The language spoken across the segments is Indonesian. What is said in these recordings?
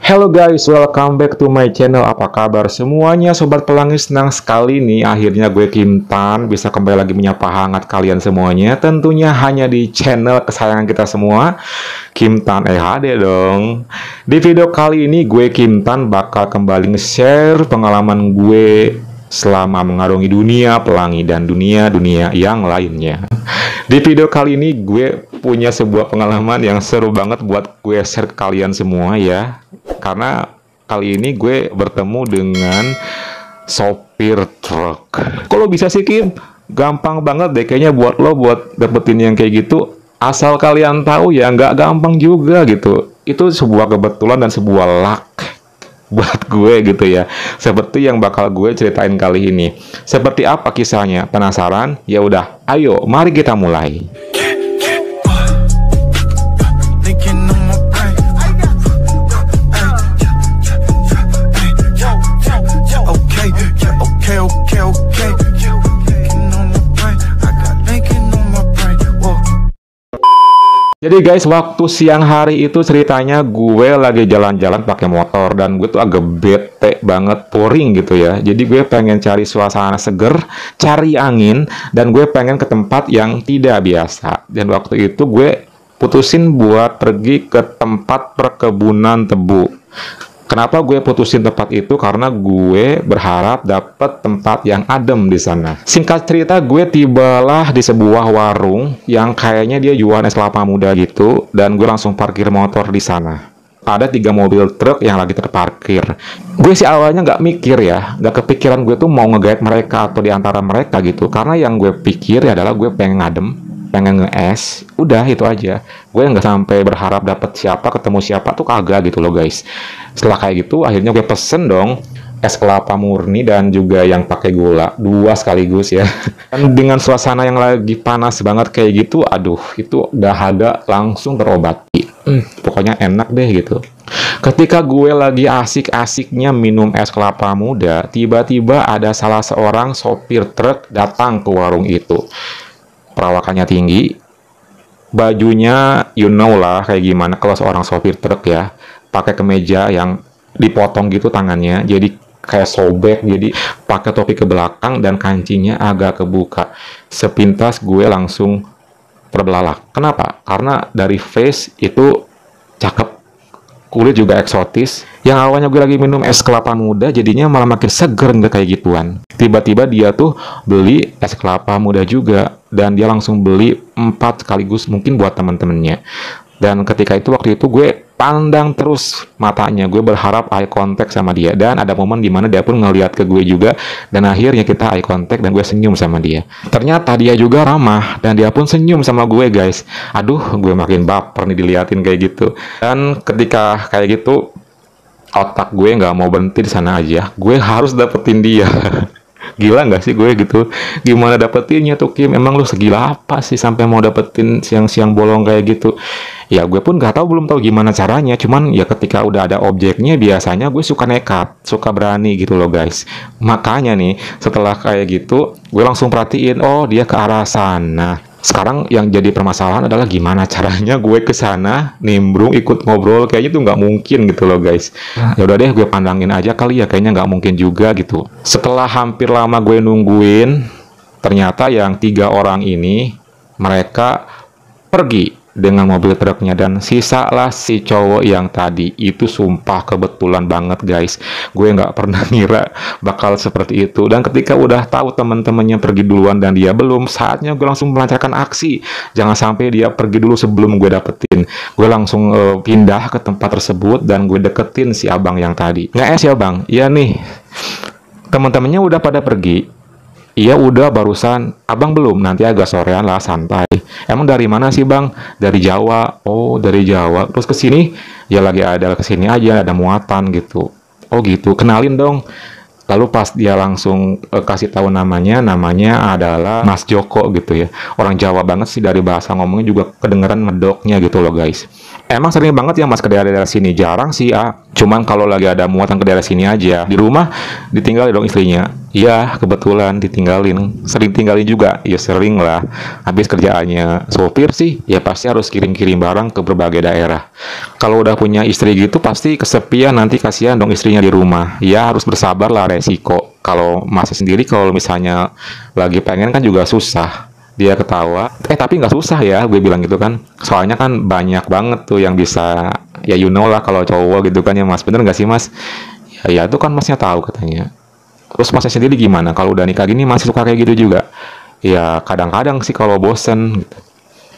Hello guys, welcome back to my channel. Apa kabar semuanya Sobat Pelangi? Senang sekali nih akhirnya gue Kim Tan bisa kembali lagi menyapa hangat kalian semuanya. Tentunya hanya di channel kesayangan kita semua, Kim Tan HD dong. Di video kali ini gue Kim Tan bakal kembali nge-share pengalaman gue selama mengarungi dunia pelangi dan dunia-dunia yang lainnya. Di video kali ini gue punya sebuah pengalaman yang seru banget buat gue share ke kalian semua ya. Karena kali ini gue bertemu dengan sopir truk. Kok lo bisa sih, Kim? Gampang banget deh kayaknya buat lo buat dapetin yang kayak gitu. Asal kalian tahu ya, nggak gampang juga gitu. Itu sebuah kebetulan dan sebuah luck buat gue gitu ya. Seperti yang bakal gue ceritain kali ini. Seperti apa kisahnya? Penasaran? Ya udah, ayo mari kita mulai. Jadi guys, waktu siang hari itu ceritanya gue lagi jalan-jalan pakai motor dan gue tuh agak bete banget, pouring gitu ya. Jadi gue pengen cari suasana seger, cari angin, dan gue pengen ke tempat yang tidak biasa. Dan waktu itu gue putusin buat pergi ke tempat perkebunan tebu. Kenapa gue putusin tempat itu? Karena gue berharap dapet tempat yang adem di sana. Singkat cerita, gue tibalah di sebuah warung yang kayaknya dia jualan es kelapa muda gitu, dan gue langsung parkir motor di sana. Ada 3 mobil truk yang lagi terparkir. Gue sih awalnya nggak mikir ya, nggak kepikiran gue tuh mau nge-guide mereka atau di antara mereka gitu. Karena yang gue pikir adalah gue pengen ngadem, pengen nge-es, udah itu aja. Gue nggak sampai berharap dapet siapa, ketemu siapa tuh kagak gitu loh guys. Setelah kayak gitu akhirnya gue pesen dong es kelapa murni dan juga yang pakai gula, 2 sekaligus ya. Dan dengan suasana yang lagi panas banget kayak gitu, aduh itu dahaga langsung terobati. Pokoknya enak deh gitu. Ketika gue lagi asik-asiknya minum es kelapa muda, tiba-tiba ada salah seorang sopir truk datang ke warung itu. Perawakannya tinggi, bajunya you know lah kayak gimana kalau seorang sopir truk ya, pakai kemeja yang dipotong gitu tangannya, jadi kayak sobek, jadi pakai topi ke belakang dan kancingnya agak kebuka. Sepintas gue langsung terbelalak. Kenapa? Karena dari face itu cakep, kulit juga eksotis. Yang awalnya gue lagi minum es kelapa muda, jadinya malah makin seger nggak kayak gituan. Tiba-tiba dia tuh beli es kelapa muda juga, dan dia langsung beli 4 sekaligus mungkin buat teman-temannya. Dan ketika itu waktu itu gue pandang terus matanya, gue berharap eye contact sama dia, dan ada momen dimana dia pun ngeliat ke gue juga, dan akhirnya kita eye contact dan gue senyum sama dia. Ternyata dia juga ramah dan dia pun senyum sama gue guys. Aduh, gue makin baper nih diliatin kayak gitu. Dan ketika kayak gitu otak gue nggak mau berhenti di sana aja, gue harus dapetin dia. Gila nggak sih gue gitu? Gimana dapetinnya tuh, Kim? Emang lu segila apa sih sampai mau dapetin siang-siang bolong kayak gitu? Ya gue pun nggak tahu, belum tahu gimana caranya. Cuman ya ketika udah ada objeknya, biasanya gue suka nekat, suka berani gitu loh guys. Makanya nih setelah kayak gitu, gue langsung perhatiin, oh dia ke arah sana. Sekarang yang jadi permasalahan adalah gimana caranya gue ke sana, nimbrung, ikut ngobrol, kayaknya tuh nggak mungkin gitu loh guys. Ya udah deh, gue pandangin aja kali ya, kayaknya nggak mungkin juga gitu. Setelah hampir lama gue nungguin, ternyata yang 3 orang ini mereka pergi dengan mobil truknya, dan sisalah si cowok yang tadi itu. Sumpah kebetulan banget guys, gue nggak pernah ngira bakal seperti itu. Dan ketika udah tahu teman-temannya pergi duluan dan dia belum, saatnya gue langsung melancarkan aksi. Jangan sampai dia pergi dulu sebelum gue dapetin. Gue langsung pindah ke tempat tersebut dan gue deketin si abang yang tadi. Nggak ya bang? Iya nih, teman-temannya udah pada pergi. Iya udah barusan, abang belum, nanti agak sorean lah, santai. Emang dari mana sih bang? Dari Jawa. Oh dari Jawa, terus ke sini? Ya lagi ada kesini aja, ada muatan gitu. Oh gitu, kenalin dong. Lalu pas dia langsung kasih tahu namanya adalah Mas Joko gitu ya. Orang Jawa banget sih, dari bahasa ngomongnya juga kedengeran medoknya gitu loh guys. Emang sering banget ya mas ke daerah-daerah sini? Jarang sih ah. Cuman kalau lagi ada muatan ke daerah sini aja. Di rumah ditinggalin dong istrinya. Iya, kebetulan ditinggalin. Sering tinggalin juga. Ya sering lah. Habis kerjaannya sopir sih, ya pasti harus kirim-kirim barang ke berbagai daerah. Kalau udah punya istri gitu pasti kesepian, nanti kasihan dong istrinya di rumah. Ya harus bersabar lah, resiko. Kalau masih sendiri, kalau misalnya lagi pengen kan juga susah. Dia ketawa, tapi nggak susah ya, gue bilang gitu kan. Soalnya kan banyak banget tuh yang bisa, ya you know lah kalau cowok gitu kan ya mas. Bener nggak sih mas? Ya itu kan masnya tahu katanya. Terus masnya sendiri gimana? Kalau udah nikah gini masih suka kayak gitu juga? Ya kadang-kadang sih kalau bosen gitu.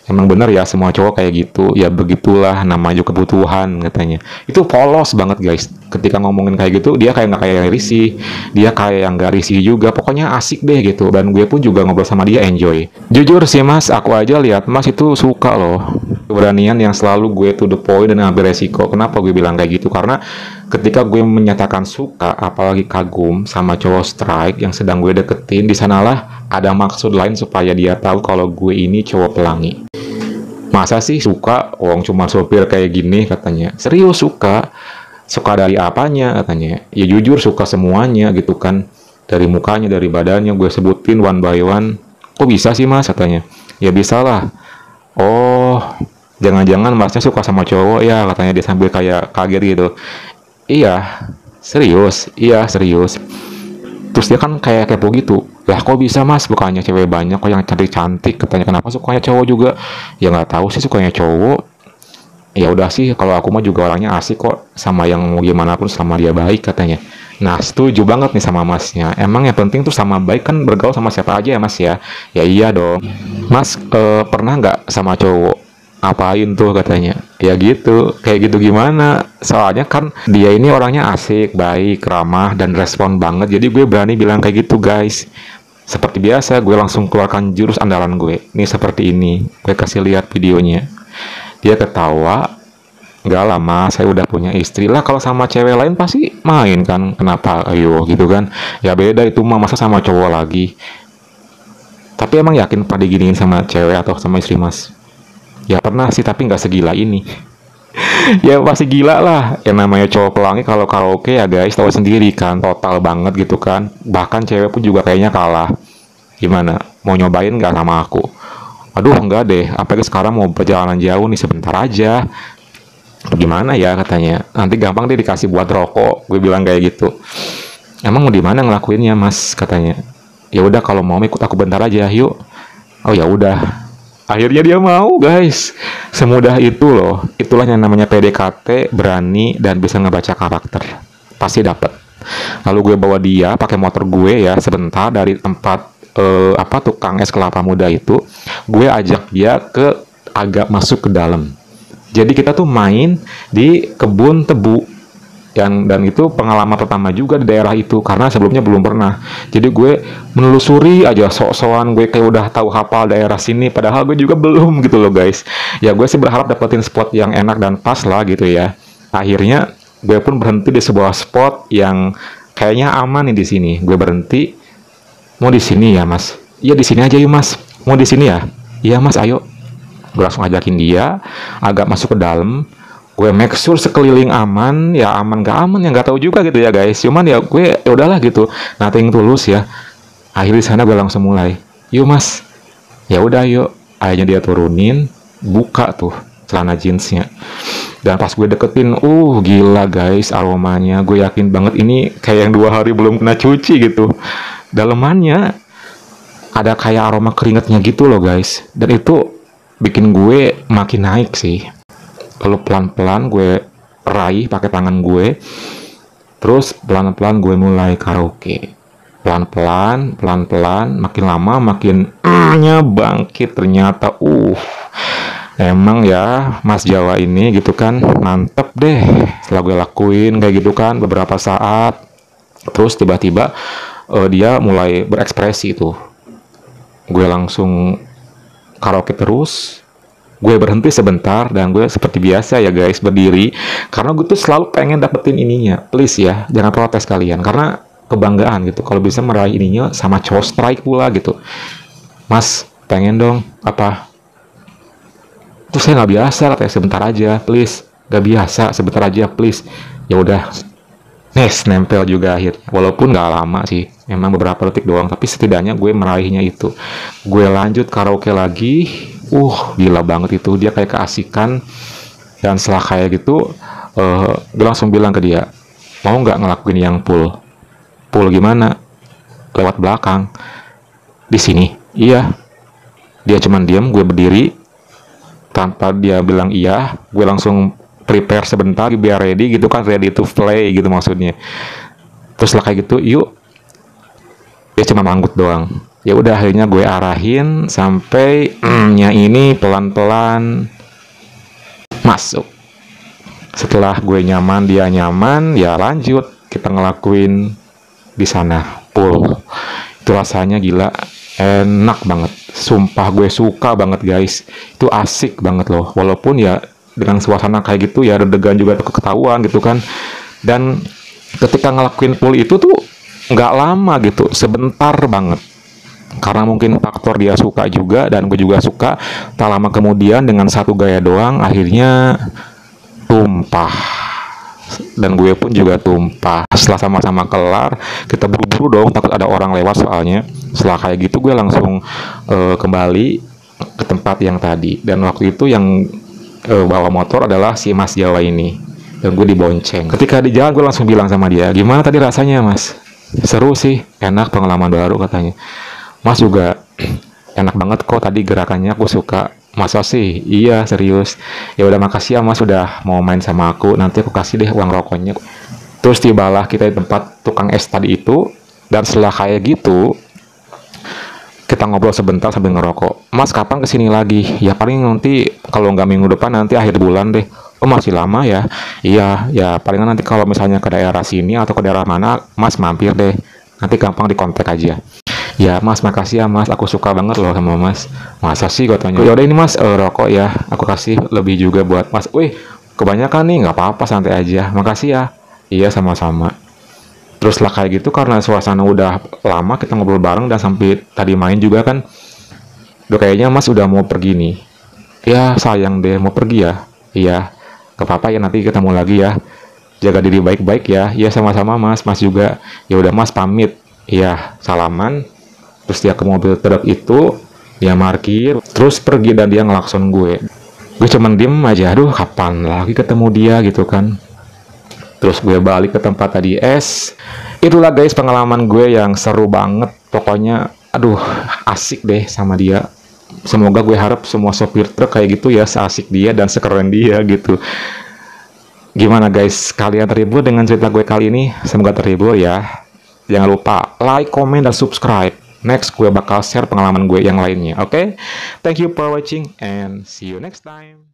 Emang bener ya semua cowok kayak gitu. Ya begitulah namanya juga kebutuhan katanya. Itu polos banget guys. Ketika ngomongin kayak gitu dia kayak nggak kayak yang risih. Dia kayak yang nggak risih juga. Pokoknya asik deh gitu. Dan gue pun juga ngobrol sama dia enjoy. Jujur sih mas, aku aja lihat mas itu suka loh. Keberanian yang selalu gue to the point dan ngambil resiko. Kenapa gue bilang kayak gitu? Karena ketika gue menyatakan suka, apalagi kagum sama cowok strike yang sedang gue deketin, di sanalah ada maksud lain supaya dia tahu kalau gue ini cowok pelangi. Masa sih suka, wong cuma sopir kayak gini katanya. Serius suka? Suka dari apanya katanya? Ya jujur suka semuanya gitu kan. Dari mukanya, dari badannya, gue sebutin one by one. Kok bisa sih mas katanya? Ya bisa lah. Oh, jangan-jangan masnya suka sama cowok ya katanya, dia sambil kayak kaget gitu. Iya, serius. Iya, serius. Terus dia kan kayak kepo gitu. Lah kok bisa mas, bukannya cewek banyak kok yang cantik-cantik, katanya kenapa sukanya cowok juga. Ya nggak tahu sih sukanya cowok. Ya udah sih, kalau aku mah juga orangnya asik kok, sama yang mau gimana pun sama dia baik katanya. Nah setuju banget nih sama masnya. Emang yang penting tuh sama baik kan, bergaul sama siapa aja ya mas ya. Ya iya dong. Mas pernah nggak sama cowok? Apain tuh katanya. Ya gitu, kayak gitu gimana? Soalnya kan dia ini orangnya asik, baik, ramah, dan respon banget. Jadi gue berani bilang kayak gitu guys. Seperti biasa, gue langsung keluarkan jurus andalan gue. Nih seperti ini, gue kasih lihat videonya. Dia ketawa, nggak lama, saya udah punya istri lah. Kalau sama cewek lain pasti main kan, kenapa? Ayo gitu kan. Ya beda itu mah, masa sama cowok lagi. Tapi emang yakin pada diginiin sama cewek atau sama istri mas? Ya pernah sih, tapi nggak segila ini. Ya pasti gila lah. Yang namanya cowok pelangi kalau karaoke ya guys, tahu sendiri kan, total banget gitu kan. Bahkan cewek pun juga kayaknya kalah. Gimana? Mau nyobain nggak sama aku? Aduh enggak deh, apalagi sekarang mau perjalanan jauh nih, sebentar aja. Gimana ya katanya? Nanti gampang deh dikasih buat rokok. Gue bilang kayak gitu. Emang mau di mana ngelakuinnya mas katanya? Ya udah kalau mau ikut aku bentar aja, yuk. Oh ya udah. Akhirnya dia mau guys. Semudah itu loh. Itulah yang namanya PDKT, berani dan bisa ngebaca karakter. Pasti dapet. Lalu gue bawa dia pakai motor gue ya sebentar dari tempat tukang es kelapa muda itu. Gue ajak dia ke agak masuk ke dalam. Jadi kita tuh main di kebun tebu. Dan itu pengalaman pertama juga di daerah itu karena sebelumnya belum pernah. Jadi gue menelusuri aja, sok-sokan gue kayak udah tahu hafal daerah sini, padahal gue juga belum gitu loh guys. Ya gue sih berharap dapetin spot yang enak dan pas lah gitu ya. Akhirnya gue pun berhenti di sebuah spot yang kayaknya aman nih di sini. Gue berhenti. Mau di sini ya mas? Iya di sini aja yuk mas. Mau di sini ya? Iya mas, ayo. Gue langsung ajakin dia agak masuk ke dalam. Gue make sure sekeliling aman, ya aman gak aman ya nggak tahu juga gitu ya guys. Cuman ya gue ya udahlah gitu, nothing tulus ya. Akhirnya di sana gue langsung mulai, yuk mas, ya udah yuk. Akhirnya dia turunin, buka tuh celana jeansnya. Dan pas gue deketin, gila guys aromanya. Gue yakin banget ini kayak yang 2 hari belum kena cuci gitu. Dalemannya ada kayak aroma keringetnya gitu loh guys. Dan itu bikin gue makin naik sih. Lalu pelan-pelan gue raih pakai tangan gue. Terus pelan-pelan gue mulai karaoke. Pelan-pelan, pelan-pelan, makin lama makin bangkit ternyata. Emang ya Mas Jawa ini gitu kan, mantep deh. Setelah gue lakuin kayak gitu kan beberapa saat, terus tiba-tiba dia mulai berekspresi tuh. Gue langsung karaoke terus. Gue berhenti sebentar dan gue seperti biasa ya guys berdiri karena gue tuh selalu pengen dapetin ininya. Please ya jangan protes kalian karena kebanggaan gitu kalau bisa meraih ininya sama cowok strike pula gitu. Mas pengen dong apa? Terus saya nggak biasa, katanya sebentar aja please, nggak biasa sebentar aja please. Ya udah, nempel juga akhirnya. Walaupun nggak lama sih, memang beberapa detik doang, tapi setidaknya gue meraihnya itu. Gue lanjut karaoke lagi, gila banget itu, dia kayak keasikan. Dan setelah kayak gitu, gue langsung bilang ke dia, mau nggak ngelakuin yang pool? Pool gimana? Lewat belakang. Di sini? Iya. Dia cuman diam, gue berdiri. Tanpa dia bilang iya, gue langsung prepare sebentar biar ready gitu kan, ready to play gitu maksudnya. Terus lah kayak gitu, yuk. Dia cuma manggut doang. Ya udah, akhirnya gue arahin sampai nya ini pelan-pelan masuk. Setelah gue nyaman, dia nyaman, ya lanjut kita ngelakuin di sana pool. Itu rasanya gila, enak banget. Sumpah gue suka banget guys. Itu asik banget loh. Walaupun ya dengan suasana kayak gitu ya deg-degan juga ketahuan gitu kan. Dan ketika ngelakuin pool itu tuh nggak lama gitu, sebentar banget. Karena mungkin faktor dia suka juga dan gue juga suka. Tak lama kemudian dengan satu gaya doang akhirnya tumpah. Dan gue pun juga tumpah. Setelah sama-sama kelar, kita buru-buru dong, takut ada orang lewat soalnya. Setelah kayak gitu gue langsung kembali ke tempat yang tadi. Dan waktu itu yang bawa motor adalah si Mas Jawa ini. Dan gue dibonceng. Ketika di jalan gue langsung bilang sama dia, gimana tadi rasanya Mas? Seru sih, enak, pengalaman baru katanya. Mas juga enak banget kok tadi gerakannya, aku suka. Masa sih? Iya, serius. Ya udah, makasih ya Mas sudah mau main sama aku. Nanti aku kasih deh uang rokoknya. Terus tibalah kita di tempat tukang es tadi itu. Dan setelah kayak gitu, kita ngobrol sebentar sambil ngerokok. Mas, kapan kesini lagi? Ya paling nanti, kalau nggak minggu depan, nanti akhir bulan deh. Oh, masih lama ya? Iya, ya palingan nanti kalau misalnya ke daerah sini atau ke daerah mana, Mas mampir deh. Nanti gampang dikontak aja. Ya Mas, makasih ya Mas, aku suka banget loh sama Mas. Masa sih, katanya. Ya udah ini Mas, rokok ya, aku kasih lebih juga buat Mas. Wih, kebanyakan nih, nggak apa-apa, santai aja. Makasih ya. Iya, sama-sama. Terus lah kayak gitu, karena suasana udah lama kita ngobrol bareng dan sampai tadi main juga kan. Udah kayaknya Mas udah mau pergi nih. Ya sayang deh, mau pergi ya. Iya, gak apa-apa ya, nanti ketemu lagi ya. Jaga diri baik-baik ya. Iya, sama-sama Mas, Mas juga. Ya udah Mas, pamit. Iya, salaman. Terus dia ke mobil truk itu, dia parkir, terus pergi dan dia ngelakson gue. Gue cuman diem aja, aduh kapan lagi ketemu dia gitu kan. Terus gue balik ke tempat tadi es. Itulah guys pengalaman gue yang seru banget. Pokoknya, aduh asik deh sama dia. Semoga gue harap semua sopir truk kayak gitu ya, seasik dia dan sekeren dia gitu. Gimana guys, kalian terhibur dengan cerita gue kali ini? Semoga terhibur ya. Jangan lupa like, comment, dan subscribe. Next, gue bakal share pengalaman gue yang lainnya, oke? Thank you for watching and see you next time.